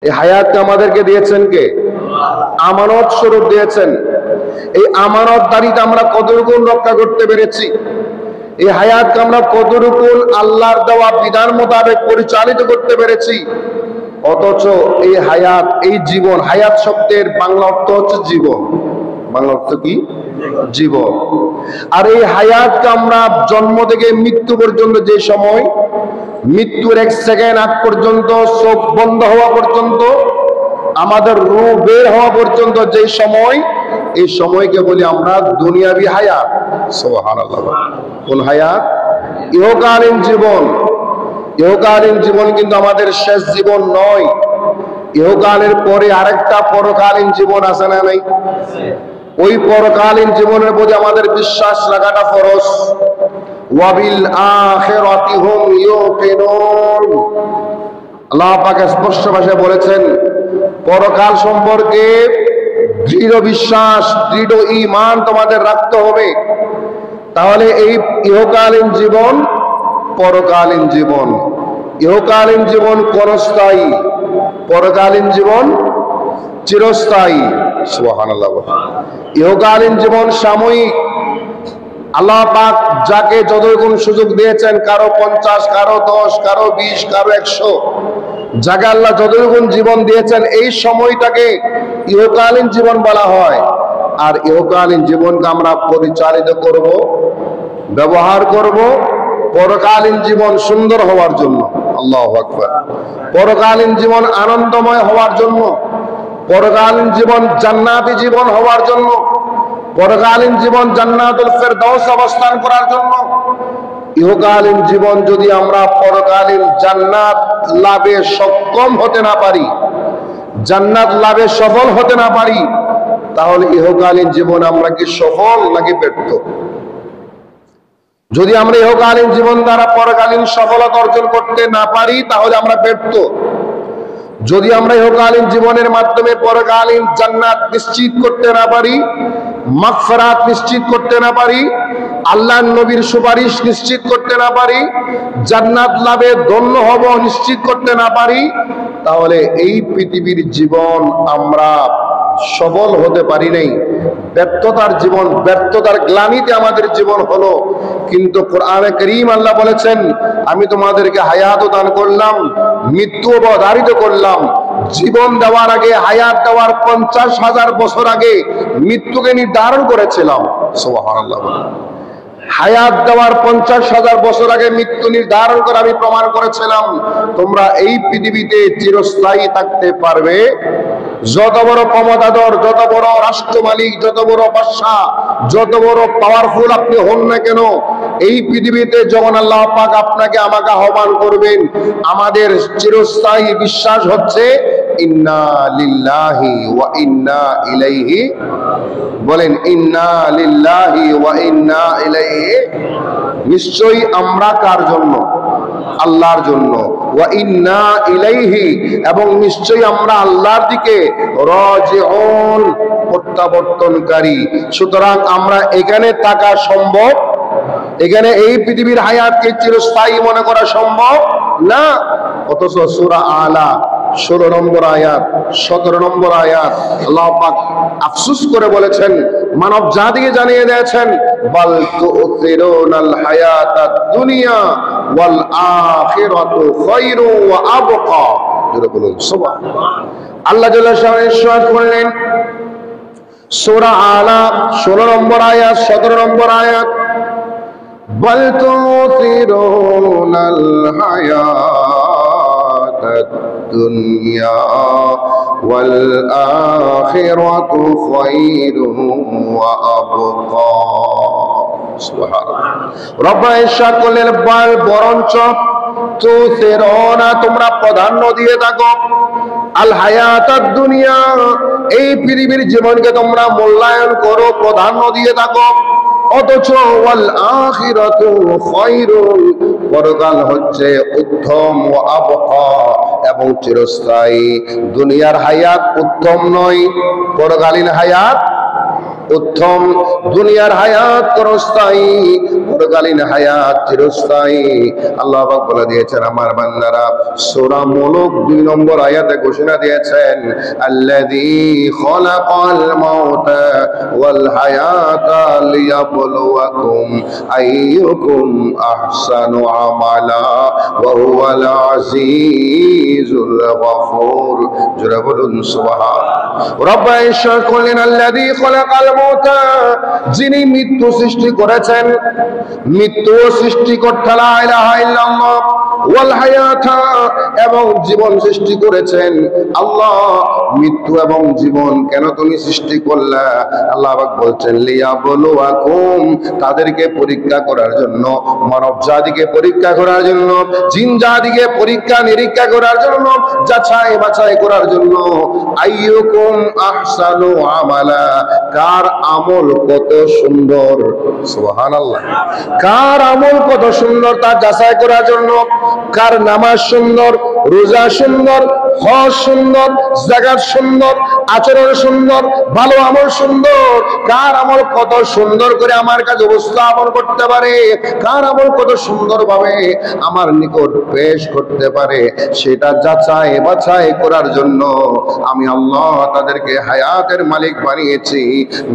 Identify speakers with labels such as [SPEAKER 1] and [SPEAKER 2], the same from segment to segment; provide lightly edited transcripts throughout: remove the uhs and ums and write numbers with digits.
[SPEAKER 1] এই হায়াতকে আমাদেরকে দিয়েছেন কে? আমানত স্বরূপ দিয়েছেন। এই আমানতদারিতা আমরা কতটুকু রক্ষা করতে পেরেছি? এই হায়াতকে আমরা কতটুকু আল্লাহর দেওয়া বিধান মোতাবেক পরিচালিত করতে পেরেছি? অথচ এই হায়াত, এই জীবন, হায়াত শব্দের বাংলা অর্থ হচ্ছে জীবন। বাংলা অর্থ কি? জীবন। আর এই হায়াতকে আমরা জন্ম থেকে মৃত্যু পর্যন্ত, যে সময় মৃত্যুর 1 সেকেন্ড আগ পর্যন্ত, চোখ বন্ধ হওয়া পর্যন্ত, আমাদের রূহ বের হওয়া পর্যন্ত যে সময়, এই সময়কে বলি আমরা দুনিয়াবি হায়াত। সুবহানাল্লাহ। কোন হায়াত? ইহকালীন জীবন। ইহকালীন জীবন কিন্তু আমাদের শেষ জীবন নয়। ইহকালের পরে আরেকটা পরকালীন জীবন আছে না নাই? ওই পরকালীন জীবনের প্রতি আমাদের বিশ্বাস রাখাটা ফরজ। ওয়াবিল আখিরাতি হুম ইউকিনুন। আল্লাহ পাক স্পষ্ট ভাষায় বলেছেন, পরকাল সম্পর্কে দৃঢ় বিশ্বাস, দৃঢ় ঈমান তোমাদের রাখতে হবে। তাহলে এই ইহকালীন জীবন, পরকালীন জীবন, ইহকালীন জীবন ক্ষণস্থায়ী, পরকালীন জীবন চিরস্থায়ী। সুবহানাল্লাহ। ইহকালীন জীবন সাময়িক। আল্লাহ পাক যাকে যতগুণ সুযোগ দিয়েছেন, কারো 50, কারো 10, কারো 20, কারো 100, যাকে আল্লাহ যতগুণ জীবন দিয়েছেন, এই সময়টাকে ইহকালীন জীবন বলা হয়। আর ইহকালীন জীবনকে আমরা পরিচালিত করব, ব্যবহার করব পরকালীন জীবন সুন্দর হওয়ার জন্য। আল্লাহু আকবার। পরকালীন জীবন আনন্দময় হওয়ার জন্য, পরকালীন জীবন জান্নাতি জীবন হওয়ার জন্য, পরকালীন জীবন জান্নাতুল ফেরদাউস অবস্থান করার জন্য। ইহকালীন জীবন যদি আমরা পরকালীন জান্নাত লাভে সক্ষম হতে না পারি, জান্নাত লাভে সফল হতে না পারি, তাহলে ইহকালীন জীবন আমরা কি সফল নাকি ব্যর্থ? যদি আমরা ইহকালীন জীবন দ্বারা পরকালীন সফলতা অর্জন করতে না পারি, তাহলে আমরা ব্যর্থ। যদি আমরা ইহকালীন জীবনের মাধ্যমে পরকালীন জান্নাত নিশ্চিত করতে না পারি, মাগফিরাত নিশ্চিত করতে না পারি, আল্লাহর নবীর সুপারিশ নিশ্চিত করতে না পারি, জান্নাত লাভে ধন্য হব নিশ্চিত করতে না পারি, তাহলে এই পৃথিবীর জীবন আমরা সফল হতে পারি নাই। ব্যর্থতার জীবন, ব্যর্থতার গ্লানিতে আমাদের জীবন হলো। কিন্তু কোরআনে কারীম আল্লাহ বলেছেন, আমি তোমাদেরকে হায়াত দান করলাম, মৃত্যু অবধারিত করলাম। জীবন দেওয়ার আগে, হায়াত দেওয়ার 50,000 বছর আগে মৃত্যুকে নির্ধারণ করেছিলাম। সুবহানাল্লাহ। হায়াত দেওয়ার 50,000 বছর আগে মৃত্যু নির্ধারণ করে আমি প্রমাণ করেছিলাম, তোমরা এই পৃথিবীতে চিরস্থায়ী থাকতে পারবে। যত বড় ক্ষমতাধর, যত বড় রাষ্ট্র মালিক, যত বড় বাদশা, যত বড় পাওয়ারফুল আপনি হন না কেন, এই পৃথিবীতে যখন আল্লাহ পাক আপনাকে আমাকে আহ্বান করবেন, আমাদের চিরস্থায়ী বিশ্বাস হচ্ছে ইন্না লিল্লাহি ওয়া ইন্না ইলাইহি, বলেন ইন্না লিল্লাহি ওয়া ইন্না ইলাইহি। নিশ্চয়ই আমরা কার জন্য? আল্লাহর জন্য। ওয়া ইন্না ইলাইহি, এবং নিশ্চয়ই আমরা আল্লাহর দিকে রাজিউন, প্রত্যাবর্তনকারী। সুতরাং আমরা এখানে থাকা সম্ভব, এখানে এই পৃথিবীর হায়াতকে চিরস্থায়ী মনে করা সম্ভব না। অথচ সূরা আলা 16 নম্বর আয়াত, 17 নম্বর আয়াত আল্লাহ পাক আফসোস করে বলেছেন, মানব জাতিকে জানিয়ে দিয়েছেন, বাল তুসিরুনাল হায়াতাদ দুনিয়া ওয়াল আখিরাতু খায়রু ওয়া আবকা। জোরে বলুন সুবহানাল্লাহ। আল্লাহ জাল্লা শাআনহু ইরশাদ করলেন সূরা আলা 16 নম্বর আয়াত, 17 নম্বর আয়াত, বাল তুসিরুনাল হায়াতাদ দুনিয়া ওয়াল আখিরাতু খায়রু ওয়া আবকা। সুবহানাল্লাহ। রব্বুল ইরশাদ করলেন, বাল বরঞ্চ তুসিরুনা, তোমরা প্রাধান্য দিয়ে থাকো, আল হায়াতাদ দুনিয়া, এই পৃথিবীর জীবনকে তোমরা মূল্যায়ন করো, প্রাধান্য দিয়ে থাকো। অথচ ওয়াল আখিরাতু খায়রুন, পরকাল হচ্ছে উত্তম, ওয়া আবকা, এবং চিরস্থায়ী। দুনিয়ার হায়াত উত্তম নয়, পরকালীন হায়াত উত্তম দুনিয়ার হায়াত চিরস্থায়ী, পরকালীন হায়াত চিরস্থায়ী। আল্লাহ পাক বলে দিয়েছেন আমার বান্দারা, সূরা মুলক 2 নম্বর আয়াতে ঘোষণা দিয়েছেন, আল্লাযী খালাকাল মাউতা ওয়াল হায়াতা লিয়াবলুয়াকুম আইয়ুকুম আহসানু আমালা ওয়া হুয়াল আজিজুল গফুর। জোরে বলুন সুবহানাল্লাহ। রব্বানা ইশরাকুলিন আল্লাযী খালাকাল মাউতা, যিনি মৃত্যু সৃষ্টি করেছেন, মৃত্যু সৃষ্টিকর্তা লা ইলাহা ইল্লাল্লাহ, ওয়াল হায়াতা, এবং জীবন সৃষ্টি করেছেন আল্লাহ। মৃত্যু এবং জীবন কেন তুমি সৃষ্টি করলা? আল্লাহ পাক বলছেন লিয়াবলুয়াকুম, তাদেরকে পরীক্ষা করার জন্য, মানব জাতিকে পরীক্ষা করার জন্য, জিন জাতিকে পরীক্ষা নিরীক্ষা করার জন্য, যাচাই বাছাই করার জন্য। আইয়ুকুম আহসানু আমালা, কার আমল কত সুন্দর, সুবহানাল্লাহ, কার আমল কত সুন্দর তা যাচাই করার জন্য। কার নামাজ সুন্দর, রোজা সুন্দর, হজ সুন্দর, যাকাত সুন্দর, আচরণ সুন্দর, ভালো আমল সুন্দর, কার আমল কত সুন্দর করে আমার কাছে উপস্থাপন করতে পারে, কার আমল কত সুন্দর ভাবে আমার নিকট পেশ করতে পারে, সেটা যাচাই বাছাই করার জন্য আমি আল্লাহ তাদেরকে হায়াতের মালিক বানিয়েছি,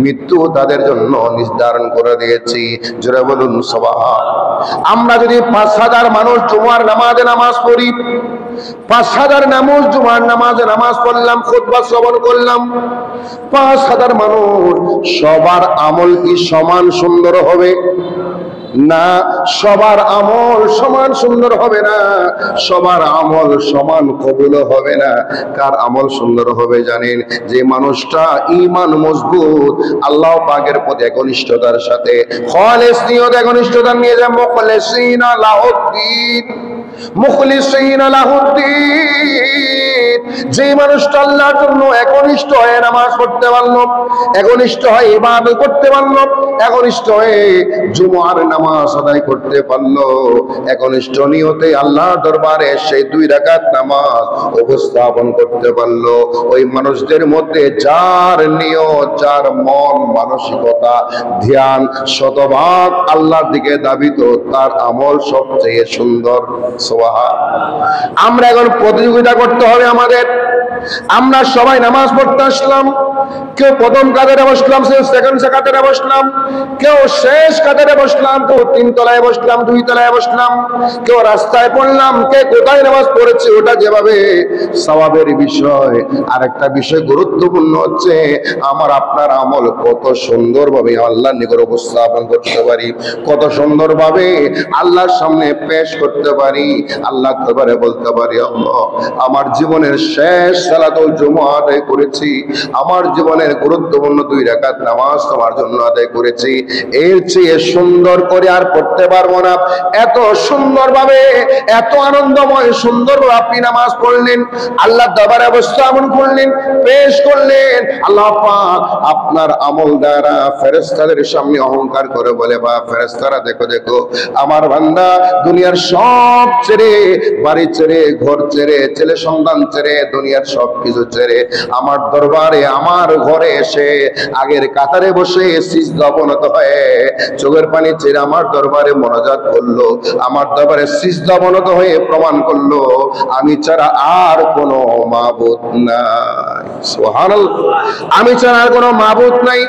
[SPEAKER 1] মৃত্যু তাদের জন্য নির্ধারণ করে দিয়েছি। জোরে বলুন সুবহানাল্লাহ। আমরা যদি 5,000 মানুষ জুমার নামাজে নামাজ পড়ি, 5,000 মানুষ জুমার নামাজে নামাজ পড়লাম, খুতবা শ্রবণ করলাম, 5,000 মানুষ সবার আমল কি সমান সুন্দর হবে? না, সবার আমল সমান সুন্দর হবে না, সবার আমল সমান কবুল হবে না। কার আমল সুন্দর হবে জানেন? যে মানুষটা ঈমান মজবুত, আল্লাহ পাকের প্রতি একনিষ্ঠতার সাথে, খালিস নিয়ত একনিষ্ঠতা নিয়ে যায়, মুখলিসিনা লাহুদ্দিন, মুখলিসিনা লাহুদ্দিন, যে মানুষটা আল্লাহর জন্য একনিষ্ঠ হয়ে নামাজ পড়তে পারলো, একনিষ্ঠ হয়ে ইবাদত করতে পারলো, একনিষ্ঠ হয়ে জুমার নামাজ আদায় করতে পারলো, একনিষ্ঠ নিয়তে আল্লাহর দরবারে সেই 2 রাকাত নামাজ উপস্থাপন করতে পারলো, ওই মানুষদের মধ্যে যার নিয়ত, যার মন মানসিকতা ধ্যান শতভাগ আল্লাহর দিকে দাবিত, তার আমল সবচেয়ে সুন্দর। সুবহানাল্লাহ। আমরা এখন প্রতিযোগিতা করতে হবে আমাদের। আমরা সবাই নামাজ পড়তে আসলাম, কেউ প্রথম কাতারে বসলাম, কেউ সেকেন্ড কাতারে বসলাম, কেউ শেষ কাতারে বসলাম, কেউ 3 তলায় বসলাম, 2 তলায় বসলাম, কেউ রাস্তায় পড়লাম, কে কোথায় নামাজ পড়েছে ওটা যেভাবে সওয়াবের বিষয়। আরেকটা বিষয় গুরুত্বপূর্ণ হচ্ছে আমার আপনার আমল কত সুন্দরভাবে আল্লাহর নিকট উপস্থাপন করতে পারি, কত সুন্দরভাবে আল্লাহর সামনে পেশ করতে পারি, আল্লাহর দরবারে বলতে পারি, আল্লাহ আমার জীবনের শেষ সালাতুল জুমা আদায় করেছি, আমার জীবনের গুরুত্বপূর্ণ 2 রাকাত নামাজ তোমার জন্য আদায় করেছি, এর চেয়ে সুন্দর করে আর পড়তে পারবো না। এত সুন্দরভাবে, এত আনন্দময় সুন্দর আপনি নামাজ পড়লেন, আল্লাহ দরবারে উপস্থাপন করলেন, পেশ করলেন। আল্লাহ পাক আপনার আমল দ্বারা ফেরেশতাদের সামনে অহংকার করে বলে, বা ফেরেশতারা দেখো দেখো আমার বান্দা দুনিয়ার সব ছেড়ে, বাড়ি ছেড়ে, ঘর ছেড়ে, ছেলে সন্তান ছেড়ে, দুনিয়ার সব কিছু ছেড়ে আমার দরবারে, আমার ঘরে এসে আগের কাতারে বসে সিজদা অবনত হয়ে চোখের পানি ছেড়ে আমার দরবারে মোনাজাত করলো, আমার দরবারে সিজদা অবনত হয়ে প্রমাণ করলো আমি ছাড়া আর কোনো মাবুদ নাই। সুবহানাল্লাহ। আমি ছাড়া আর কোনো মাবুদ নাই,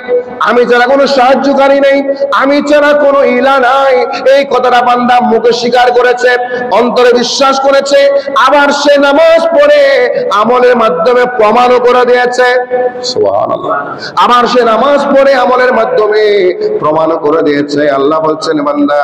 [SPEAKER 1] আমি ছাড়া কোনো সাহায্যকারী নেই, আমি ছাড়া কোনো ইলা নাই। এই কথাটা বান্দা মুখে স্বীকার করেছে, অন্তরে বিশ্বাস করেছে, আবার সে নামাজ পড়ে আমলের মাধ্যমে প্রমাণও করে দিয়েছে। সুবহানাল্লাহ। আবার সে নামাজ পড়ে আমলের মাধ্যমে প্রমাণও করে দিয়েছে। আল্লাহ বলছেন, বান্দা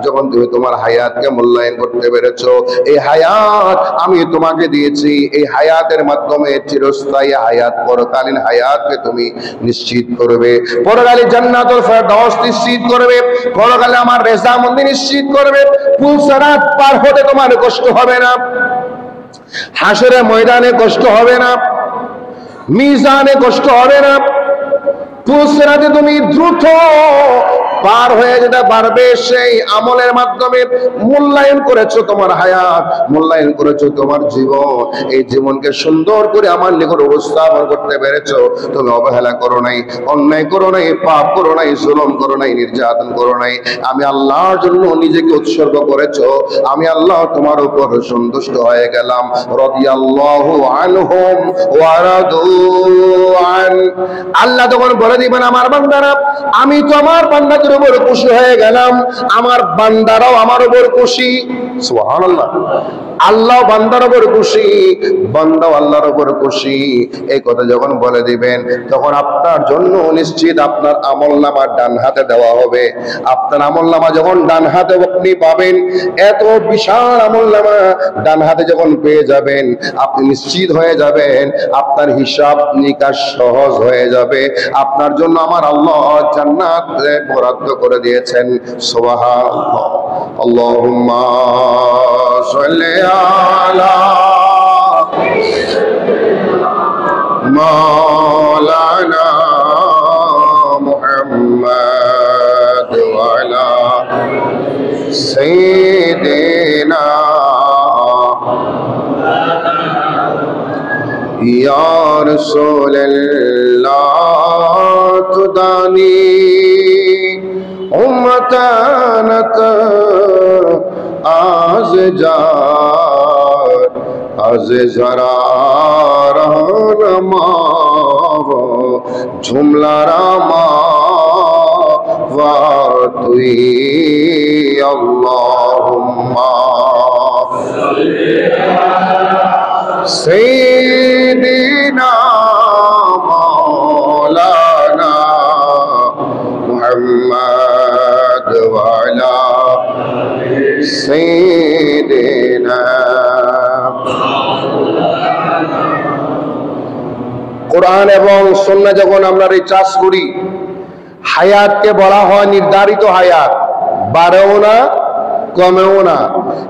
[SPEAKER 1] যখন তুমি তোমার হায়াতকে মূল্যায়ন করতে পেরেছো, এই হায়াত আমি তোমাকে দিয়েছি, এই হায়াতের মাধ্যমে চিরস্থায়ী হায়াত, পরকালীন হায়াতকে তুমি নিশ্চিত করবে, পরকালে জান্নাতুল ফেরদাউস নিশ্চিত করবে, পরকালে আমার রেজামন্দি নিশ্চিত করবে। পুলসারাত পার হতে তোমার কষ্ট হবে না, হাসরের ময়দানে কষ্ট হবে না, মিজানে কষ্ট হবে না, পুলসারাতে তুমি দ্রুত পার হয়ে যেটা বাড়বে সেই আমলের মাধ্যমে মূল্যায়ন করেছো তোমার হায়াত, মূল্যায়ন করেছো তোমার জীবন। এই জীবনকে সুন্দর করে আমার নিকট উপস্থাপন করতে পেরেছো। তুমি অবহেলা করো নাই, অন্যায় করো নাই, পাপ করো নাই, জুলুম করো নাই, নির্যাতন করো নাই। আমি আল্লাহর জন্য নিজেকে উৎসর্গ করেছো। আমি আল্লাহ তোমার উপর সন্তুষ্ট হয়ে গেলাম। রাদিয়াল্লাহু আনহুম ওয়া রাদু আন। আল্লাহ তখন বলে দিবেন আমার বান্দারা, আমি তো আমার বান্দাদের উপর খুশি হয়ে গেলাম, আমার বান্দারাও আমার উপর খুশি। সুবহানাল্লাহ। আল্লাহ বান্দার উপর খুশি, বান্দাও আল্লাহর উপর খুশি। এই কথা যখন বলে দিবেন তখন আপনার জন্য নিশ্চিত আপনার আমলনামা ডান হাতে দেওয়া হবে। আপনার আমলনামা যখন ডান হাতে আপনি পাবেন, এত বিশাল আমলনামা ডান হাতে যখন পেয়ে যাবেন, আপনি নিশ্চিত হয়ে যাবেন আপনার হিসাব নিকাশ সহজ হয়ে যাবে। আপনার জন্য আমার আল্লাহ জান্নাত বরাদ্দ করে দিয়েছেন। সুবহানাল্লাহ। আল্লাহুম্মা সাল্লি আলা মাওলানা মুহাম্মদ ওয়া আলা সাইয়্যিদিনা ইয়া রাসূলুল্লাহ তুদানি উম্মাতানাত আজ জরা রহনমা ঝুমলারামা ওয়া তুই আল্লাহুম্মা সাইয়্যিদিনা মাওলানা মুহাম্মদ ওয়া আলা সাইয়্যিদিনা। কোরআন এবং সুন্নাহ যখন আমরা রিসার্চ করি, হায়াতকে বলা হয় নির্ধারিত হায়াত, বাড়েও না কমেও না।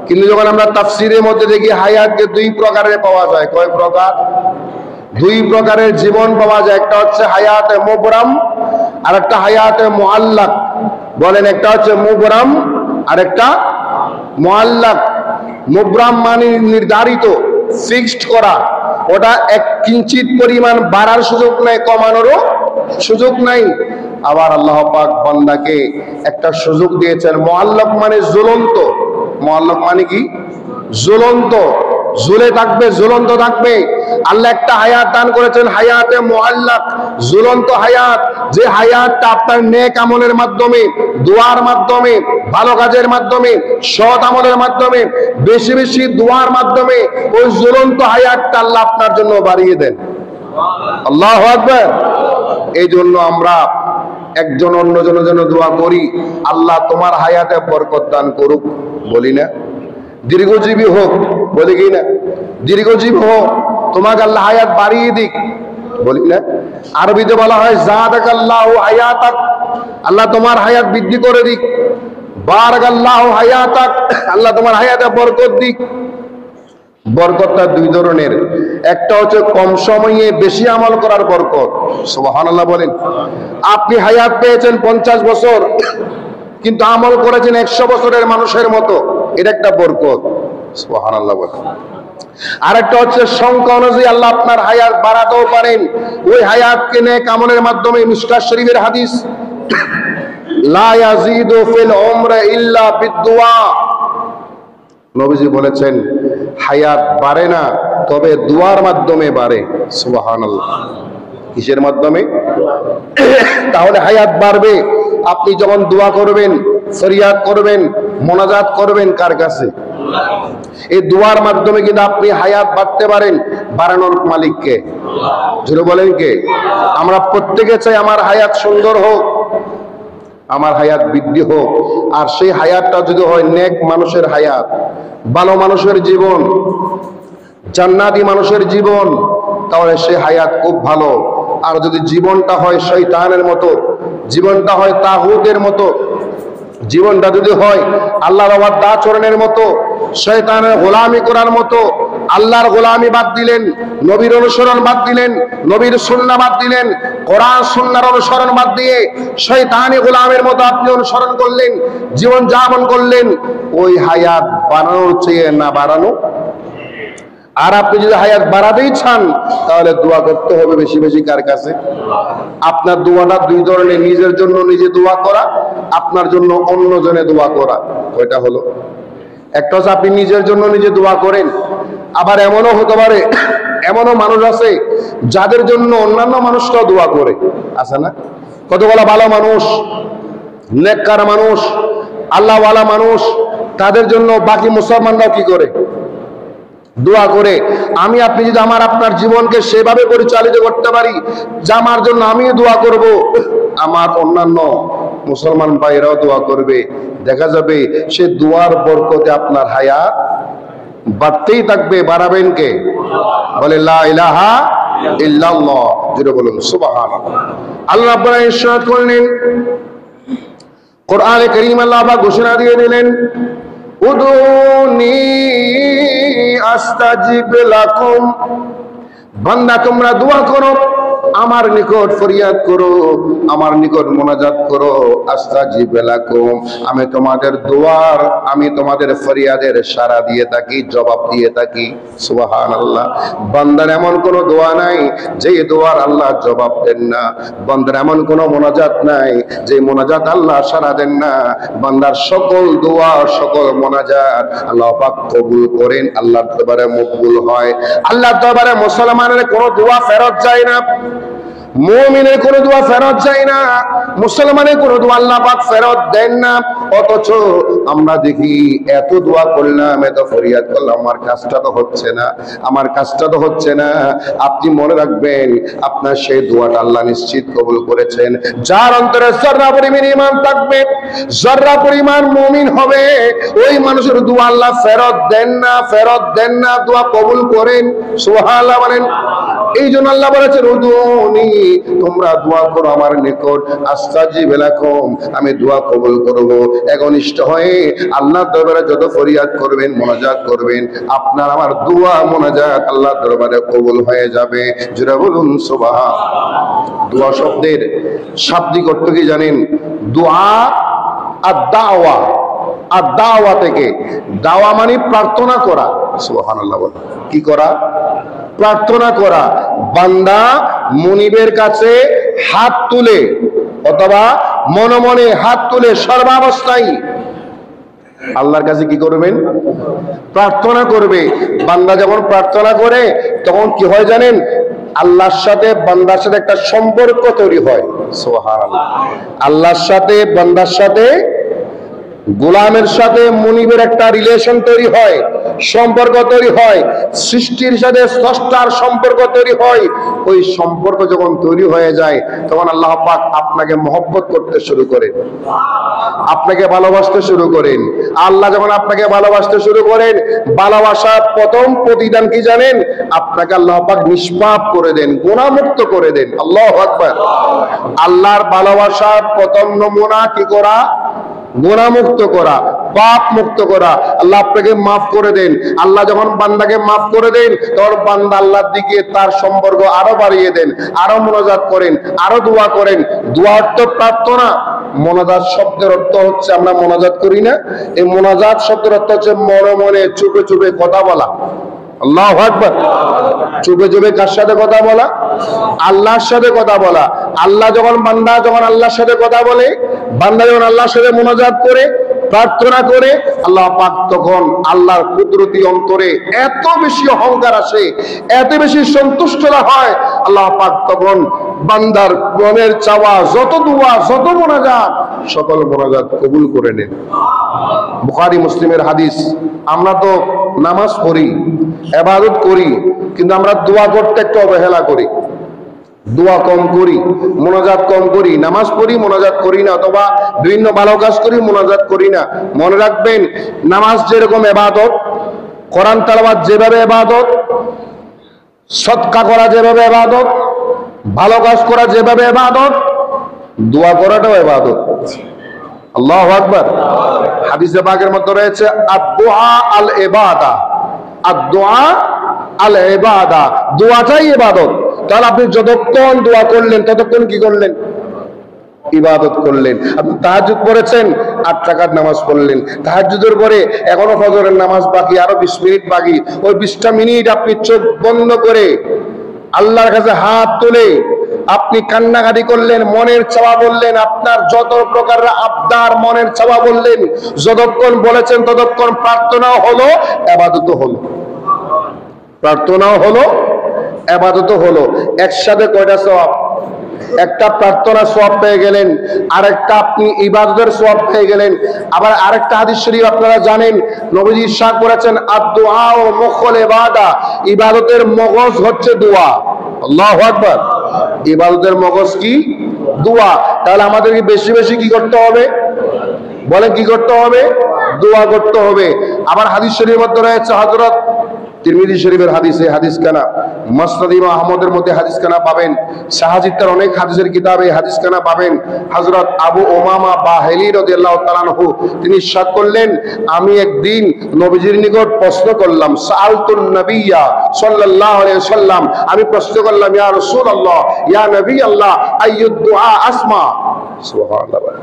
[SPEAKER 1] কিন্তু যখন আমরা তাফসীরের মধ্যে দেখি হায়াতকে দুই প্রকারের পাওয়া যায়। কয় প্রকার? দুই প্রকারের জীবন পাওয়া যায়। একটা হচ্ছে হায়াতে মুবরাম, আর একটা হায়াতে মুআল্লাক। বলেন, একটা হচ্ছে মুবরাম আর একটা মুআল্লাক। মুবরাম মানে নির্ধারিত, ফিক্সড করা, ওটা এক কিঞ্চিত পরিমাণ বাড়ার সুযোগ নাই, কমানোরও সুযোগ নাই। আবার আল্লাহ পাক বান্দাকে একটা সুযোগ দিয়েছেন মুআল্লাক মানে ঝুলন্ত। মুআল্লাক মানে কি? ঝুলন্ত, ঝুলে থাকবে, ঝুলন্ত থাকবে। আল্লাহ একটা হায়াত দান করেছেন, হায়াতে মুআল্লাক, ঝুলন্ত হায়াত। যে হায়াতটা আপনার নেক আমলের মাধ্যমে, দোয়ার মাধ্যমে, ভালো কাজের মাধ্যমে, সৎ আমলের মাধ্যমে, বেশি বেশি দোয়ার মাধ্যমে ওই ঝুলন্ত হায়াতটা আল্লাহ আপনার জন্য বাড়িয়ে দেন। আল্লাহু আকবার। এই জন্য আমরা একজন অন্যজনের জন্য দোয়া করি, আল্লাহ তোমার হায়াতে বরকত দান করুক, বলি না? দীর্ঘজীবী হোক, বলি কি না? দীর্ঘজীবী হোক, তোমাকে আল্লাহ হায়াত বাড়িয়ে দিক, বলি না? আরবিতে বলা হয় জাদাকাল্লাহু হায়াতাক, আল্লাহ তোমার হায়াত বৃদ্ধি করে দিক। বারাকাল্লাহু হায়াতাক, আল্লাহ তোমার হায়াতে বরকত দিক। বরকতটা দুই ধরনের। একটা হচ্ছে কম সময়ে বেশি আমল করার বরকত। সুবহানাল্লাহ বলেন। আপনি হায়াত পেয়েছেন 50 বছর, কিন্তু আমল করেছেন 100 বছরের মানুষের মতো, এটা একটা বরকত। সুবহানাল্লাহ বলেন। আরেকটা হচ্ছে সংখ্যা অনুযায়ী আল্লাহ আপনার হায়াত বাড়াতেও পারেন। ওই হায়াতকে নেক আমলের মাধ্যমে, মিশকাত শরীফের হাদিস, লা ইয়াজিদু ফিল উমরি ইল্লা বিদুয়া। নবীজি বলেছেন হায়াত বাড়ে না, তবে দুয়ার মাধ্যমে বাড়ে। সুবহানাল্লাহ। কিসের মাধ্যমে? তাহলে হায়াত বাড়বে আপনি যখন দোয়া করবেন, ফরিয়াদ করবেন, মোনাজাত করবেন কার কাছে? এই দোয়ার মাধ্যমে কিন্তু আপনি হায়াত বাড়তে পারেন। বাড়ানোর মালিক কে? জোরে বলেন কে? আমরা প্রত্যেকে চাই আমার হায়াত সুন্দর হোক, আমার হায়াত বৃদ্ধি হোক। আর সেই হায়াতটা যদি হয় নেক মানুষের হায়াত, ভালো মানুষের জীবন, জান্নাতি মানুষের জীবন, তাহলে সেই হায়াত খুব ভালো। আর যদি জীবনটা হয় শয়তানের মতো, জীবনটা হয় তাগুতের মতো, জীবনটা যদি হয় আল্লাহর অবাধ্য আচরণের মতো, শয়তানের গোলামি করার মতো, আল্লাহর গোলামি বাদ দিলেন, নবীর অনুসরণ বাদ দিলেন, নবীর সুন্নাহ বাদ দিলেন, কোরআন সুন্নাহর অনুসরণ বাদ দিয়ে শয়তানি গোলামের মতো আপনি অনুসরণ করলেন, জীবন যাপন করলেন, ওই হায়াত বাড়ানোর চেয়ে না বাড়ানো। আর আপনি যদি হায়াত বাড়াতেই চান তাহলে দোয়া করতে হবে বেশি বেশি কার কাছে? আপনার দোয়াটা দুই ধরনের, নিজের জন্য নিজে দোয়া করা, আপনার জন্য অন্য জনে দোয়া করা। কয়টা হলো? একটা হচ্ছে আপনি নিজের জন্য নিজে দোয়া করেন, আবার এমনও হতে পারে এমনও মানুষ আছে যাদের জন্য অন্যান্য মানুষটাও দোয়া করে, আছে না? কতগুলা ভালো মানুষ, নেককার মানুষ, আল্লাহওয়ালা মানুষ, তাদের জন্য বাকি মুসলমানরাও কি করে? দোয়া করে। আমি আপনি যদি আপনার জীবনকে সেভাবে পরিচালিত করতে পারি যে আমার জন্য আমিও দোয়া করব, আমার অন্যান্য মুসলমান ভাইরাও দোয়া করবে, দেখা যাবে সে দোয়ার বরকতে আপনার হায়াত বাড়তেই থাকবে। বাড়াবেন কে? বলে লা ইলাহা ইল্লাল্লাহ, জোরে বলুন সুবহানাল্লাহ। আল্লাহ রাব্বুল আলামিন ইরশাদ করলেন কোরআনে কারীম, আল্লাহ পাক ঘোষণা দিয়ে দিলেন, উদুনি আস্তাজিব লাকুম, বান্দা তোমরা দোয়া করো, আমার নিকট ফরিয়াদ করো, আমার নিকট মোনাজাত করো, আস্তাজিব লাকুম, আমি তোমাদের দোয়ার, আমি তোমাদের ফরিয়াদের সাড়া দিয়ে থাকি, জবাব দিয়ে থাকি। সুবহানাল্লাহ। বান্দার এমন কোন দোয়া নাই যে দোয়ার আল্লাহ জবাব দেন না, বান্দার এমন কোন মোনাজাত নাই যে মোনাজাত আল্লাহ সাড়া দেন না। বান্দার সকল দোয়া, সকল মোনাজাত আল্লাহ পাক কবুল করেন, আল্লাহর দরবারে মকবুল হয়। আল্লাহর দরবারে মুসলমানের কোন দোয়া ফেরত যায় না, মুমিনের কোন দোয়া ফেরত যায় না, মুসলমানের কোন দোয়া আল্লাহ পাক ফেরত দেন না। অথচ আমরা দেখি এত দোয়া করলাম, এত ফরিয়াদ করলাম, আমার কাজটা তো হচ্ছে না, আমার কাজটা তো হচ্ছে না। আপনি মনে রাখবেন আপনার সেই দোয়াটা আল্লাহ নিশ্চিত কবুল করেছেন। যার অন্তরে জর্রা পরিমাণ ঈমান থাকবে, জর্রা পরিমাণ মুমিন হবে, ওই মানুষের দোয়া আল্লাহ ফেরত দেন না, ফেরত দেন না, দোয়া কবুল করেন। সুবহানাল্লাহ বলেন। এই জন্য আল্লাহ বলেছেন উদুনি, তোমরা দোয়া করো আমার নিকট, আস্তাজিব লাকুম, আমি দোয়া কবুল করব। একনিষ্ঠ হয়ে আল্লাহর দরবারে যত ফরিয়াদ করবেন, মোনাজাত করবেন, আপনার আমার দোয়া মোনাজাত আল্লাহর দরবারে কবুল হয়ে যাবে। জোরে বলুন সুবহানাল্লাহ। দোয়া শব্দের শাব্দিক অর্থ কি জানেন? দোয়া আর দাওয়া, আর দাওয়া থেকে, দাওয়া মানে প্রার্থনা করা। সুবহানাল্লাহ বলেন। কি করা? প্রার্থনা করা। বান্দা মুনিবের কাছে হাত তুলে অথবা মনে মনে হাত তুলে সর্বাবস্থায় আল্লাহর কাছে কি করবেন? প্রার্থনা করবে। বান্দা যখন প্রার্থনা করে তখন কি হয় জানেন? আল্লাহর সাথে বান্দার সাথে একটা সম্পর্ক তৈরি হয়। সুবহানাল্লাহ। আল্লাহর সাথে বান্দার সাথে, গোলামের সাথে মুনিবের একটা রিলেশন তৈরি হয়, সম্পর্ক তৈরি হয়, সৃষ্টির সাথে স্রষ্টার সম্পর্ক তৈরি হয়। ওই সম্পর্ক যখন তৈরি হয়ে যায় তখন আল্লাহ পাক আপনাকে মহব্বত করতে শুরু করেন, আপনাকে ভালোবাসতে শুরু করেন। আল্লাহ যখন আপনাকে ভালোবাসতে শুরু করেন, ভালোবাসার প্রথম প্রতিদান কি জানেন? আপনাকে আল্লাহ পাক নিষ্পাপ করে দেন, গুনাহমুক্ত করে দেন। আল্লাহু আকবার। আল্লাহর ভালোবাসার প্রথম নমুনা কি করা? গুনাহমুক্ত করা, পাপ মুক্ত করা। আল্লাহ আপনাকে মাফ করে দেন। আল্লাহ যখন বান্দাকে মাফ করে দেন তখন বান্দা আল্লাহর দিকে তার সম্পর্ক আরো বাড়িয়ে দেন, আরো মোনাজাত করেন, আরো দোয়া করেন। দোয়া অর্থ প্রার্থনা। মোনাজাত শব্দের অর্থ হচ্ছে, আমরা মোনাজাত করি না, এই মোনাজাত শব্দের অর্থ হচ্ছে মনে মনে চুপে চুপে কথা বলা। আল্লাহু আকবার। চুপে চুপে কার সাথে কথা বলা? আল্লাহর সাথে কথা বলা। আল্লাহ যখন, বান্দা যখন আল্লাহর সাথে কথা বলে, বান্দা যখন আল্লাহর সাথে মোনাজাত করে, প্রার্থনা করে, আল্লাহ পাক তখন আল্লাহর কুদরতি অন্তরে এত বেশি অহংকার আসে, এত বেশি সন্তুষ্টতা হয়, আল্লাহ পাক তখন বান্দার মনের চাওয়া যত দোয়া, যত মোনাজাত, সকল মোনাজাত কবুল করে নেন। বুখারী মুসলিমের হাদিস। আমরা তো নামাজ পড়ি, ইবাদত করি, কিন্তু আমরা দোয়া করতে একটু অবহেলা করি, দোয়া কম করি, মোনাজাত কম করি। নামাজ পড়ি, মোনাজাত করি না, অথবা বিভিন্ন ভালো কাজ করি, মোনাজাত করি না। মনে রাখবেন, নামাজ যেরকম ইবাদত, কোরআন তেলাওয়াত যেভাবে ইবাদত, সদকা করা যেভাবে ইবাদত, ভালো কাজ করা যেভাবে ইবাদত, দোয়া করাটাও ইবাদত। আল্লাহু আকবার। হাদিসে পাকের মধ্যে রয়েছে আদ-দুআ আল ইবাদা, আদ-দুআ আল ইবাদা, দোয়াটাই ইবাদত। তাহলে আপনি যতক্ষণ দোয়া করলেন ততক্ষণ কি করলেন? ইবাদত করলেন। আপনি তাহাজ্জুদ পড়েছেন, 8 রাকাত নামাজ পড়লেন। তাহাজ্জুদের পরে এখনো ফজরের নামাজ বাকি, আরো 20 মিনিট বাকি। ওই 20টা মিনিট আপনি চোখ বন্ধ করে আল্লাহর কাছে হাত তুলে আপনি কান্নাকাটি করলেন, মনের চাওয়া বললেন, আপনার যত প্রকারের আবদার মনের চাওয়া বললেন। যতক্ষণ বলেছেন ততক্ষণ প্রার্থনাও হলো, ইবাদতও হলো। প্রার্থনাও হলো, ইবাদতও হলো। একসাথে কয়টা সওয়াব? একটা প্রার্থনা সওয়াব পেয়ে গেলেন, আরেকটা আপনি ইবাদতের সওয়াব পেয়ে গেলেন। আবার আরেকটা হাদিস শরীফ আপনারা জানেন, নবীজি ইরশাদ করেছেন, আদ-দুআ মুখুল ইবাদা, ইবাদতের মগজ হচ্ছে দোয়া। আল্লাহু আকবার। ইবাদতের মগজ কি? দোয়া। তাহলে আমাদেরকে বেশি বেশি কি করতে হবে? বলেন কি করতে হবে? দোয়া করতে হবে। আবার হাদিস শরীফের মধ্যে রয়েছে, হযরত তিরমিজি শরীফের হাদিসে হাদিস কানা, মুসনাদ ইমাম আহমদের মধ্যে হাদিস কানা পাবেন, শাহাজিত্তার অনেক হাদিসের কিতাবে হাদিস কানা পাবেন। হযরত আবু উমামা বাহিলি রাদিয়াল্লাহু তাআলা আনহু তিনি ইরশাদ করলেন, আমি একদিন নবীজির নিকট প্রশ্ন করলাম, সাআলতুন নবিয়্যা সাল্লাল্লাহু আলাইহি ওয়াসাল্লাম, আমি প্রশ্ন করলাম, ইয়া রাসূলুল্লাহ, ইয়া নবী আল্লাহ, আইয়ুদ দুআ আসমা। সুবহানাল্লাহ।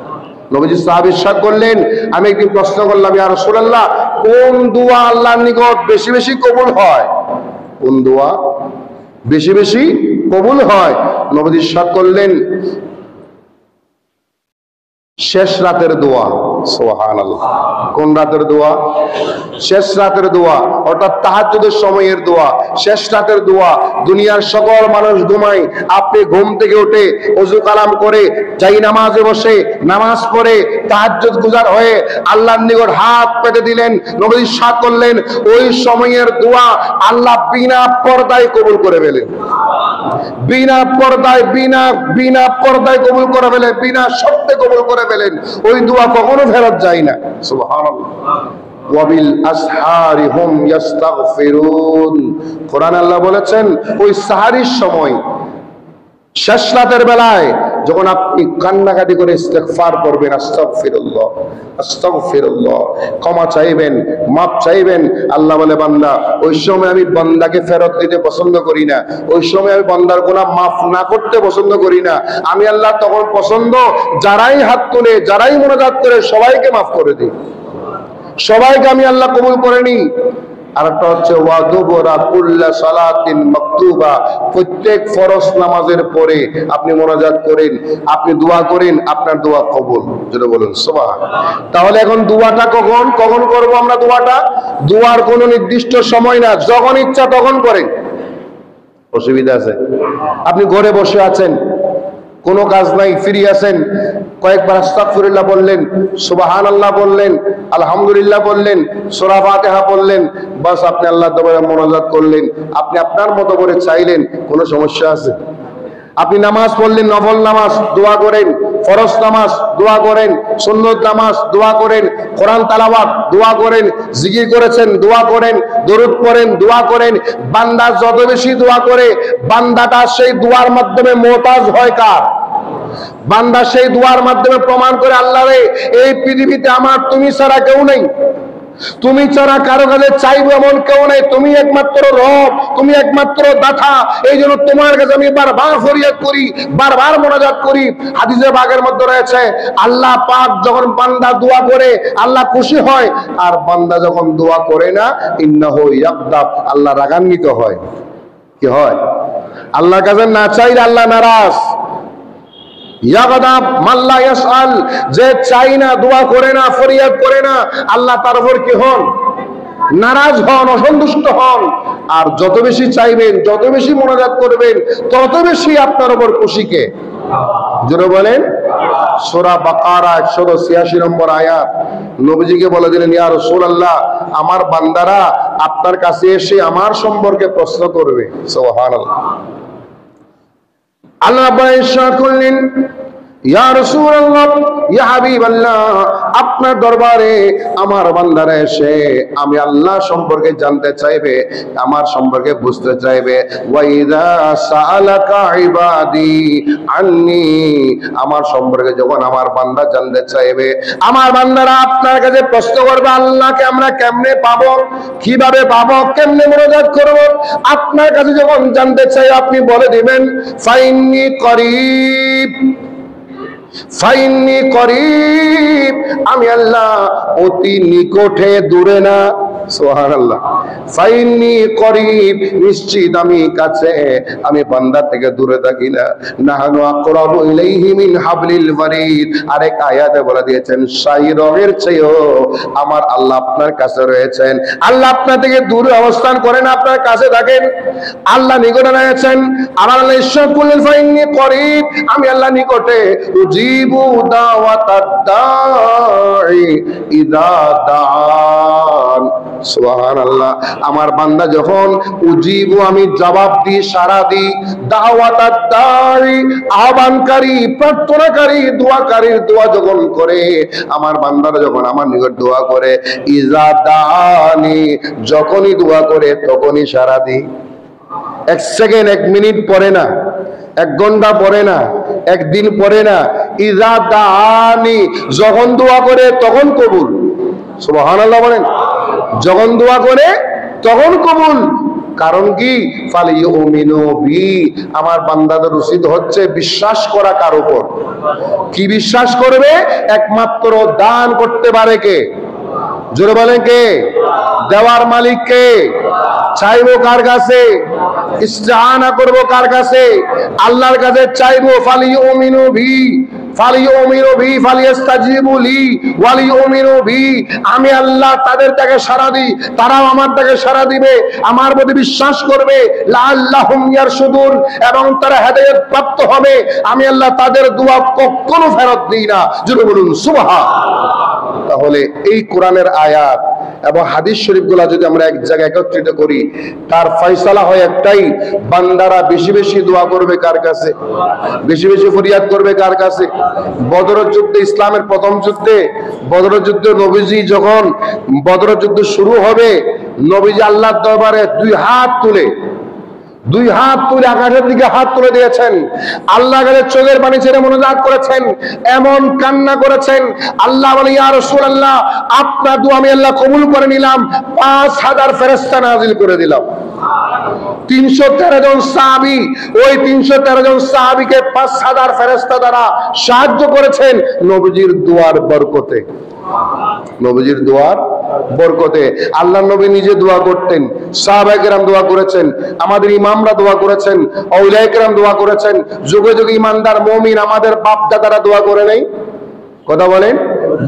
[SPEAKER 1] নবীজি সাহাবী ইরশাদ করলেন, আমি একদিন প্রশ্ন করলাম, ইয়া রাসূলুল্লাহ, কোন দোয়া আল্লাহর নিকট বেশি বেশি কবুল হয়? কোন দোয়া বেশি বেশি কবুল হয়? নবীজি ইরশাদ করলেন, শেষ রাতের দোয়া। সুবহানাল্লাহ। কোন রাতের দোয়া? শেষ রাতের দোয়া, অর্থাৎ তাহাজ্জুদের সময়ের দোয়া, শেষ রাতের দোয়া। দুনিয়ার সকল মানুষ ঘুমায়, আপনি ঘুম থেকে উঠে ওযু কালাম করে যাই নামাজে বসে নামাজ পড়ে তাহাজ্জুদ গুজার হয়ে আল্লাহর নিকট হাত পেতে দিলেন। নবী ইরশাদ করলেন, ওই সময়ের দোয়া আল্লাহ বিনা পর্দায় কবুল করে ফেলেন। বিনা পর্দায় বিনা পর্দায় কবুল করে ফেলে, বিনা শর্তে কবুল করে ফেলেন। ওই দোয়া কখনো ফেরত যায় না। সুবহানাল্লাহ। ওয়াবিল আসহারি হুম ইস্তাগফিরুন। কোরআন আল্লাহ বলেছেন, ওই সাহারির সময়, শেষ রাতের বেলায় যখন আপনি কান্নাকাটি করে ইস্তেগফার করবেন, আস্তাগফিরুল্লাহ আস্তাগফিরুল্লাহ, ক্ষমা চাইবেন, মাপ চাইবেন, আল্লাহ বলে, বান্দা ওই সময় আমি বান্দাকে ফেরত দিতে পছন্দ করি না, ওই সময় আমি বান্দার গুনাহ মাফ না করতে পছন্দ করি না। আমি আল্লাহ তখন পছন্দ যারাই হাত তুলে, যারাই মুনাজাত করে সবাইকে মাফ করে দিই, সবাইকে আমি আল্লাহ কবুল করে নিই। আরেকটা হচ্ছে ওয়াদুবরা কুল্লা সালাতিন মাকতুবা, প্রত্যেক ফরজ নামাজের পরে আপনি মুনাজাত করেন, আপনি দোয়া করেন, আপনার দোয়া কবুল। যেটা বলুন সুবহানাল্লাহ। তাহলে এখন দোয়াটা কখন কখন করব আমরা? দোয়াটা, দোয়ার কোনো নির্দিষ্ট সময় না, যখন ইচ্ছা তখন করেন। অসুবিধা আছে? আপনি ঘরে বসে আছেন, কোনো কাজ নাই, ফ্রি আছেন, কয়েকবার আস্তাগফিরুল্লাহ বললেন, সুবহানাল্লাহ বললেন, আলহামদুলিল্লাহ বললেন, সূরা ফাতিহা বললেন, বাস আপনি আল্লাহর দরবারে মুনাজাত করলেন, আপনি আপনার মতো করে চাইলেন। কোনো সমস্যা আছে? আপনি নামাজ পড়লেন, নফল নামাজ, দোয়া করেন, ফরজ নামাজ দোয়া করেন, সুন্নত নামাজ দোয়া করেন, কোরআন তেলাওয়াত দোয়া করেন, জিকির করেছেন দোয়া করেন, দরুদ পড়েন দোয়া করেন। বান্দা যত বেশি দোয়া করে, বান্দাটা সেই দোয়ার মাধ্যমে মুহতাজ হয় কার? বান্দা সেই দোয়ার মাধ্যমে প্রমাণ করে, আল্লাহ রে, এই পৃথিবীতে আমার তুমি ছাড়া কেউ নেই, তুমি ছাড়া কারো কাছে চাইবো এমন কেউ নেই, তুমি একমাত্র রব, তুমি একমাত্র দাতা। এই জন্য তোমার কাছে আমি বারবার ফরিয়াদ করি, বারবার মুনাজাত করি। হাদিসে পাকের মধ্যে রয়েছে, আল্লাহ পাক যখন বান্দা দোয়া করে আল্লাহ খুশি হয়, আর বান্দা যখন দোয়া করে না, ইন্নাহু ইয়াগদাব, আল্লাহ রাগান্বিত হয়। কি হয়? আল্লাহর কাছে না চাইলে আল্লাহ নারাজ। ইয়াগদাব মাল্লা ইয়াসআল, যে চাই না, দোয়া করে না, ফরিয়াদ করে না, আল্লাহ তার উপর কি হন? নারাজ হন, অসন্তুষ্ট হন। আর যত বেশি চাইবেন, যত বেশি মুনাজাত করবেন, তত বেশি আপনার উপর খুশি কে? জোরে বলেন। সূরা বাকারা 186 নম্বর আয়াত। নবীজিকে বলে দিলেন, ইয়া রাসূলুল্লাহ, আমার বান্দারা আপনার কাছে এসে আমার সম্পর্কে প্রশ্ন করবে। সুবহানাল্লাহ। আল্লাহ ইরশাদ করলেন, ইয়া রাসূলুল্লাহ, ইয়া হাবিবাল্লাহ, আপনার দরবারে আমার বান্দারা এসে আমি আল্লাহ সম্পর্কে জানতে চাইবে, আমার সম্পর্কে বুঝতে চাইবে। ওয়া ইযা সাআলাকা ইবাদি আন্নী, আমার সম্পর্কে যখন আমার বান্দা জানতে চাইবে, আমার বান্দারা আপনার কাছে প্রশ্ন করবে আল্লাহকে আমরা কেমনে পাবো, কিভাবে পাবো, কেমনে মুনাজাত করব। আপনার কাছে যখন জানতে চাই আপনি বলে দিবেন ফাইন্নী করিব, ফাইন্নী করিব, আমি আল্লাহ অতি নিকটে, দূরে না। সুবহানাল্লাহ। ফাইন্নী করিব, নিশ্চিত আমি কাছে, আমি বান্দা থেকে দূরে থাকি না। নাহানু আকরাবু ইলাইহি মিন হাবলিল ওয়ারিদ, আরেক আয়াতে বলে দিয়েছেন শাহী রগের চেয়েও আমার আল্লাহ আপনার কাছে রয়েছেন। আল্লাহ আপনার থেকে দূরে অবস্থান করেন, আপনার কাছে থাকেন, আল্লাহ নিকটে রয়েছেন। আমার আল্লাহ ইরশাদ করলেন ফাইন্নী করিব, আমি আল্লাহ নিকটে, উজিবু দাওয়াতাদ দাঈ ইযা দাআন। সুবহানাল্লাহ। আমার বান্দা যখন উজিবু, আমি জবাব দিই, সাড়া দিই, দাওয়াতাদ দাঈ, আহ্বানকারী, প্রার্থনাকারী, দোয়াকারীর দোয়া যখন করে, আমার বান্দারা যখন আমার নিকট দোয়া করে, ইযা দাআনি, যখনই দোয়া করে তখনই সাড়া দিই। এক সেকেন্ড, এক মিনিট পরে না, এক ঘন্টা পরে না, একদিন পরে না, ইযা দাআনি, যখন দোয়া করে তখন কবুল। সুবহানাল্লাহ বলেন। যখন দোয়া করে তখন কবুল। কারণ কি? ফালিউমিনু বি, আমার বান্দাদের উচিত হচ্ছে বিশ্বাস করা কার উপর। কি বিশ্বাস করবে? একমাত্র দান করতে পারে কে? জোরে বলেন কে? দেওয়ার মালিক কে? চাইবো কার কাছে? ইস্তিআনা করবো কার কাছে? আল্লাহর কাছে চাইবো। ফালিউমিনু বি, ফালিউমিনু বি ফালিয়াস্তাজিবু লি ওয়ালিউমিনু বি, আমি আল্লাহ তাদের থেকে সাড়া দিই, তারাও আমার থেকে সাড়া দিবে, আমার প্রতি বিশ্বাস করবে। লাআল্লাহুম ইয়ারশুদুন, এবং তারা হেদায়েত প্রাপ্ত হবে। আমি আল্লাহ তাদের দোয়া কখনো ফেরত দিই না। জোরে বলুন সুবহানাল্লাহ। তাহলে এই কোরআনের আয়াত এবং হাদিস শরীফগুলা যদি আমরা এক জায়গায় একত্রিত করি, তার ফয়সালা হয় একটাই, বান্দারা বেশি বেশি দোয়া করবে কার কাছে? বেশি বেশি ফরিয়াদ করবে কার কাছে? বদরের যুদ্ধে, ইসলামের প্রথম যুদ্ধে, বদরের যুদ্ধে নবীজি যখন বদরের যুদ্ধ শুরু হবে, নবীজি আল্লাহর দরবারে দুই হাত তুলে আকাশের দিকে হাত তুলে দিয়েছেন, আল্লাহর কাছে চোখের পানি ছেড়ে মুনাজাত করেছেন, এমন কান্না করেছেন। আল্লাহ বলে ইয়া রাসূলুল্লাহ, আপনার দোয়া আমি আল্লাহ কবুল করে নিলাম, 5000 ফেরেশতা নাজিল করে দিলাম। 313 জন সাহাবী, ওই 313 জন সাহাবীকে 5000 ফেরেশতা দ্বারা সাহায্য করেছেন নবীজির দোয়ার বরকতে। নবীজির দোয়ার বরকতে। আল্লাহর নবী নিজে দোয়া করতেন, সাহাবায়ে কেরাম দোয়া করেছেন, আমাদের ইমামরা দোয়া করেছেন, আউলিয়ায়ে কেরাম দোয়া করেছেন, যুগে যুগে ইমানদার মুমিন আমাদের বাপ দাদারা দোয়া করে নাই? কথা বলেন,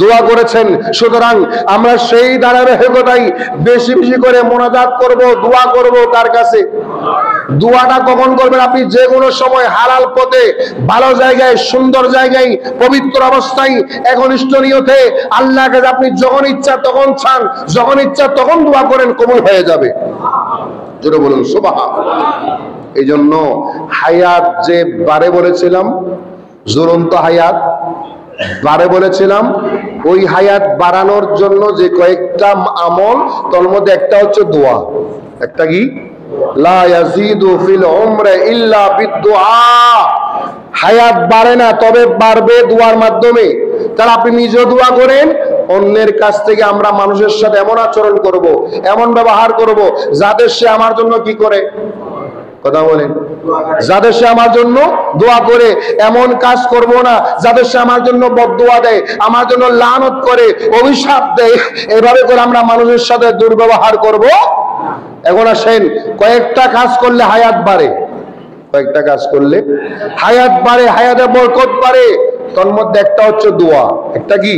[SPEAKER 1] দোয়া করেছেন। সুতরাং আমরা সেই ধারাবাহিকতাই বেশি বেশি করে মুনাজাত করব, দোয়া করব কার কাছে? দোয়াটা কখন করবেন? আপনি যে কোনো সময় হালাল পথে, ভালো জায়গায়, সুন্দর জায়গায়, পবিত্র অবস্থায়, একনিষ্ঠ নিয়তে আল্লাহর কাছে আপনি যখন ইচ্ছা তখন চান, যখন ইচ্ছা তখন দোয়া করেন, কবুল হয়ে যাবে। জোরে বলুন সুবহানাল্লাহ। এই জন্য হায়াত যে বারে বলেছিলাম, জ্বলন্ত হায়াত বারে বলেছিলাম, ওই হায়াত বাড়ানোর জন্য যে কয়েকটা আমল, তার মধ্যে একটা হচ্ছে দোয়া। একটা কি? লা ইয়াজিদু ফিল উমরি ইল্লা বিদুআ। হায়াত বাড়ে না, তবে বাড়বে দোয়ার মাধ্যমে। তাহলে আপনি নিজে দোয়া করেন, অন্যের কাছ থেকে আমরা মানুষের সাথে এমন আচরণ করব, এমন ব্যবহার করব, যাদের সে আমার জন্য কি করে? কথা বলেন, যাদের সে আমার জন্য দোয়া করে। এমন কাজ করব না যাদের সে আমার জন্য বদদোয়া দেয়, আমার জন্য লানত করে, অভিশাপ দেয়। এভাবে করে আমরা মানুষের সাথে দুর্ব্যবহার করব। এখন আসেন, কয়েকটা কাজ করলে হায়াত বাড়ে, কয়েকটা কাজ করলে হায়াত বাড়ে, হায়াতে বরকত বাড়ে। তার মধ্যে একটা হচ্ছে দোয়া। একটা কি?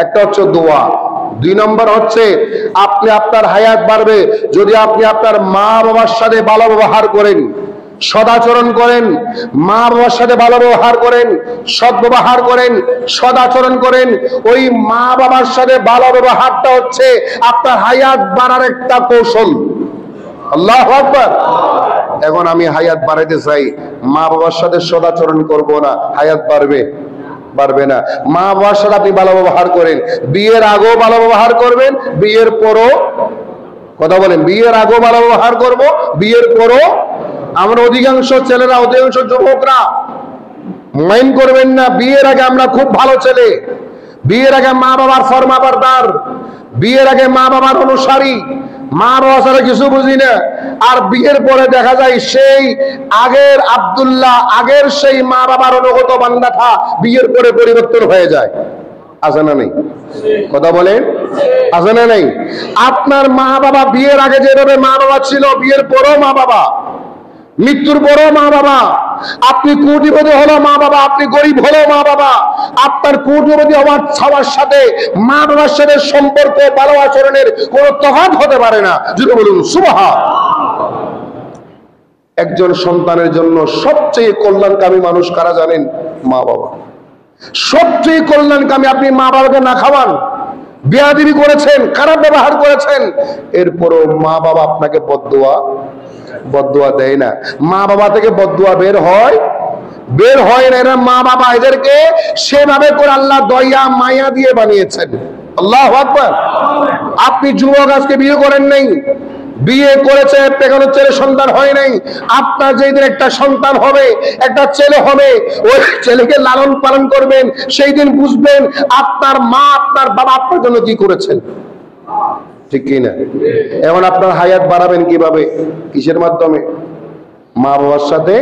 [SPEAKER 1] একটা হচ্ছে দোয়া। 2 নম্বর হচ্ছে আপনি আপনার হায়াত বাড়বে যদি আপনি আপনার মা বাবার সাথে ভালো ব্যবহার করেন, সদাচরণ করেন, মা বাবার সাথে ভালো ব্যবহার করেন, সৎ ব্যবহার করেন, সদাচরণ করেন। ওই মা বাবার সাথে ভালো ব্যবহারটা হচ্ছে আপনার হায়াত বাড়ার একটা কৌশল। আল্লাহু আকবার। এখন আমি হায়াত বাড়াইতে চাই, মা বাবার সাথে সদাচরণ করব না, হায়াত বাড়বে? পারবে না। মা বাবার সাথে আপনি ভালো ব্যবহার করেন, বিয়ের আগেও ভালো ব্যবহার করবেন, বিয়ের পরও, কথা বলেন, বিয়ের আগেও ভালো ব্যবহার করব, বিয়ের পরও। আমরা অধিকাংশ ছেলেরা, অধিকাংশ যুবকরা মাইন্ড করবেন না, বিয়ের আগে আমরা খুব ভালো ছেলে, বিয়ের আগে মা বাবার ফরমাবরদার, বিয়ের আগে মা বাবার অনুসারী, মা বাবা ছাড়া কিছু বুঝি না। আর বিয়ের পরে দেখা যায় সেই আগের আব্দুল্লাহ, আগের সেই মা বাবার অনুগত বান্দাটা বিয়ের পরে পরিবর্তন হয়ে যায়। আছে না নেই? কথা বলেন, আছে না নেই? আপনার মা বাবা বিয়ের আগে যেভাবে মা বাবা ছিল, বিয়ের পরও মা বাবা, মৃত্যুর পরও মা বাবা। আপনি কোটিপতি হলো মা বাবা, আপনি গরিব হলো মা বাবা। আপনার কোটিপতি হওয়ার সবার সাথে মা বাবার সাথে সম্পর্ক, ভালো আচরণের কোনো তফাৎ হতে পারে না। যদি বলুন সুবহান। একজন সন্তানের জন্য সবচেয়ে কল্যাণকামী মানুষ কারা জানেন? মা বাবা। সবচেয়ে কল্যাণকামী। আপনি মা বাবাকে না খাওয়ান, বেয়াদবি করেছেন, খারাপ ব্যবহার করেছেন, এরপরও মা বাবা আপনাকে বদদুয়া দেয় না। মা বাবা থেকে বদদুয়া বের হয় না। এরা মা বাবা, এদেরকে সেভাবে করে আল্লাহ দয়া মায়া দিয়ে বানিয়েছেন। আল্লাহু আকবার। আপনি যুবক, আজকে বিয়ে করেন নাই, বিয়ে করেছে, পেখানো ছেলে সন্তান হয় নাই, আপনার যেদিন একটা সন্তান হবে, একটা ছেলে হবে, ওই ছেলেকে লালন পালন করবেন, সেই দিন বুঝবেন আপনার মা, আপনার বাবা আপনার জন্য কি করেছেন। ঠিক কি না? এখন আপনার হায়াত বাড়াবেন কিভাবে? কিসের মাধ্যমে? মা বাবার সাথে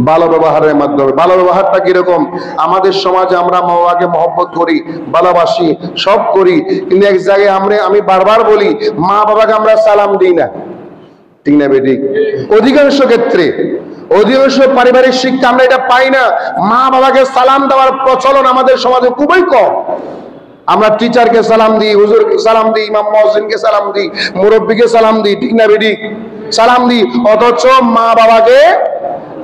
[SPEAKER 1] ভালো ব্যবহারের মাধ্যমে। ভালো ব্যবহারটা কিরকম? আমাদের সমাজে আমরা মা বাবাকে মহব্বত করি, ভালোবাসি, সব করি, কিন্তু এক জায়গায় আমি বারবার বলি, মা বাবাকে আমরা সালাম দিই না। ঠিক না বেঠিক? অধিকাংশ ক্ষেত্রে, অধিকাংশ পারিবারিক শিক্ষা আমরা এটা পাই না। মা বাবাকে সালাম দেওয়ার প্রচলন আমাদের সমাজে খুবই কম। আমরা টিচারকে সালাম দিই, হুজুরকে সালাম দিই, ইমাম মুয়াজ্জিনকে সালাম দিই, মুরব্বীকে সালাম দিই, ঠিক না বেঠিক? সালাম দিই। অথচ মা বাবাকে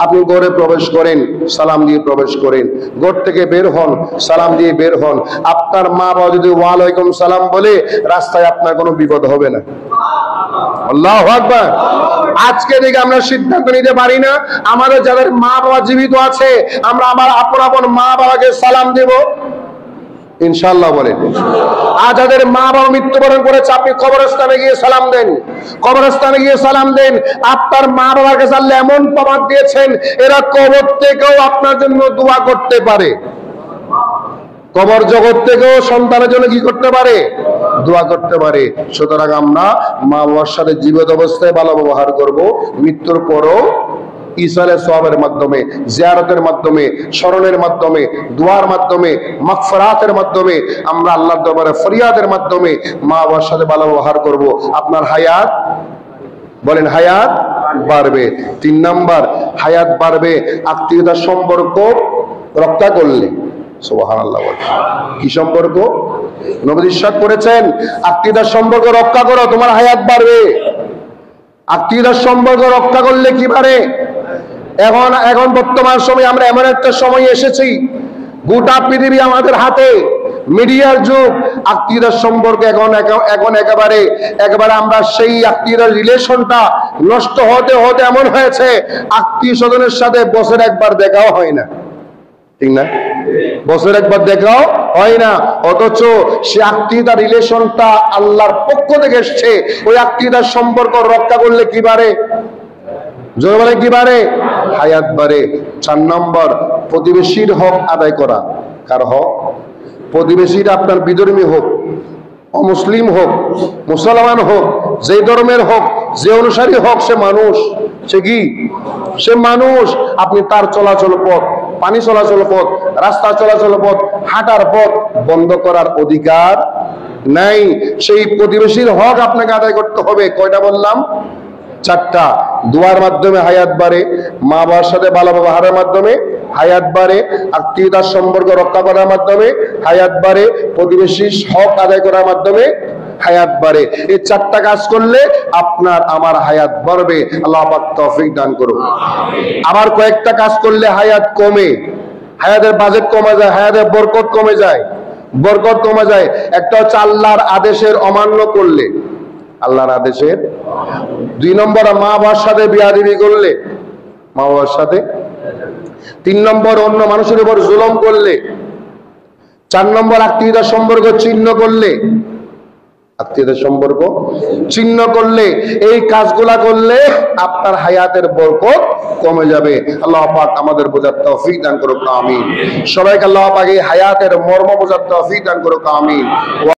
[SPEAKER 1] আপনি ঘরে প্রবেশ করেন, সালাম দিয়ে প্রবেশ করেন, ঘর থেকে বের হন, সালাম দিয়ে বের হন। আপনার মা বাবা যদি ওয়ালাইকুম সালাম বলে, রাস্তায় আপনার কোনো বিপদ হবে না। আল্লাহু আকবার। আজকে থেকে আমরা সিদ্ধান্ত নিতে পারি না, আমাদের যাদের মা বাবা জীবিত আছে, আমরা আমার আপন মা বাবাকে সালাম দেব ইনশাআল্লাহ বলেন। আর যাদের মা বাবা মৃত্যুবরণ করেছে, আপনি কবরস্থানে গিয়ে সালাম দেন, কবরস্থানে গিয়ে সালাম দেন। আপনার মা বাবার কাছে আল্লাহ এমন প্রমাণ দিয়েছেন, এরা কবর থেকেও আপনার জন্য দোয়া করতে পারে। কবর জগৎ থেকেও সন্তানের জন্য কি করতে পারে? দোয়া করতে পারে। সুতরাং আমরা মা বাবার সাথে জীবিত অবস্থায় ভালো ব্যবহার করব, মৃত্যুর পরও ইসালে সওয়াবের মাধ্যমে, জিয়ারতের মাধ্যমে, স্মরণের মাধ্যমে, দোয়ার মাধ্যমে, মাগফিরাতের মাধ্যমে, আমরা আল্লাহর দরবারে ফরিয়াদের মাধ্যমে মা বাবার সাথে ভালো ব্যবহার করব। আপনার হায়াত, বলেন, হায়াত বাড়বে। 3 নাম্বার, হায়াত বাড়বে আত্মীয়তার সম্পর্ক রক্ষা করলে। সুবহানাল্লাহ। কি সম্পর্ক? নবী ইরশাদ করেছেন, আত্মীয়তার সম্পর্ক রক্ষা করো, তোমার হায়াত বাড়বে। আত্মীয়তার সম্পর্ক রক্ষা করলে কি বাড়ে? এখন বর্তমান সময়ে আমরা এমন একটা সময় এসেছি, গোটা পৃথিবী আমাদের হাতে, মিডিয়ার যুগ। আত্মীয়তার সম্পর্ক এখন একেবারে আমরা সেই আত্মীয়তার রিলেশনটা নষ্ট হতে হতে এমন হয়েছে, আত্মীয় স্বজনের সাথে বছরে একবার দেখাও হয় না। ঠিক না? বছরে একবার দেখাও হয় না। অথচ সে আত্মীয়তার রিলেশনটা আল্লাহর পক্ষ থেকে এসছে। ওই আত্মীয়তার সম্পর্ক রক্ষা করলে কি বাড়ে? জোরে বলে কি বাড়ে? হায়াত বাড়ে। 4 নম্বর, প্রতিবেশীর হক আদায় করা। কার হক? প্রতিবেশীরা আপনার বিধর্মী হোক, অমুসলিম হোক, মুসলমান হোক, যে ধর্মের হোক, যে অনুসারী হোক, সে মানুষ। সে কি? সে মানুষ। আপনি তার চলাচল পথ, পানি চলাচল পথ, রাস্তা চলাচল পথ, হাঁটার পথ বন্ধ করার অধিকার নাই। সেই প্রতিবেশীর হক আপনাকে আদায় করতে হবে। কয়টা বললাম? 4টা। দোয়ার মাধ্যমে হায়াত বাড়ে, মা বাবার সাথে ভালো ব্যবহারের মাধ্যমে হায়াত বাড়ে, আত্মীয়তার সম্পর্ক রক্ষা করার মাধ্যমে হায়াত বাড়ে, প্রতিবেশীর হক আদায় করার মাধ্যমে হায়াত বাড়ে। এই 4টা কাজ করলে আপনার আমার হায়াত বাড়বে। আল্লাহ পাক তৌফিক দান করুন। আবার কয়েকটা কাজ করলে হায়াত কমে, হায়াতের বাজেট কমে যায়, হায়াতের বরকত কমে যায়, বরকত কমে যায়। একটা হচ্ছে আল্লাহর আদেশের অমান্য করলে, আল্লাহর আদেশের। 2 নম্বর, মা বাবার সাথে বেয়াদবি করলে, মা বাবার সাথে। 3 নম্বর, অন্য মানুষের উপর জুলুম করলে, 4 নম্বর, আত্মীয়তার সম্পর্ক ছিন্ন করলে, আত্মীয়তার সম্পর্ক ছিন্ন করলে, এই কাজগুলা করলে আপনার হায়াতের বরকত কমে যাবে। আল্লাহ পাক আমাদের বোঝার তৌফিক দান করুক, আমিন। সবাইকে আল্লাহ পাক এই হায়াতের মর্ম বোঝার তৌফিক দান করুক, আমিন।